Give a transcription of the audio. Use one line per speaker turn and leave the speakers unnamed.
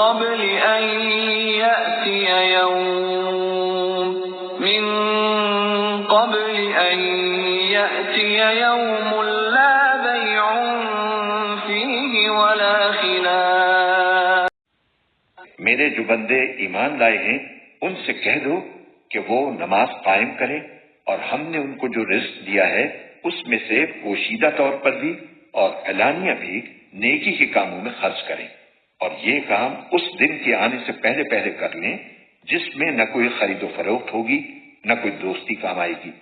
قبل أن يأتي يوم من قبل أن يأتي يوم لا بيع فيه ولا خلال۔
میرے جو بندے ایمان لائے ہیں ان سے کہہ دو کہ وہ نماز قائم کریں، اور ہم نے ان کو جو رزق دیا ہے اس میں سے پوشیدہ طور پر بھی اور اعلانیہ بھی نیکی کے کاموں میں خرچ کریں، اور یہ کام اس دن کے آنے سے پہلے پہلے کر لیں جس میں نہ کوئی خرید و فروخت ہوگی نہ کوئی دوستی کام آئے گی۔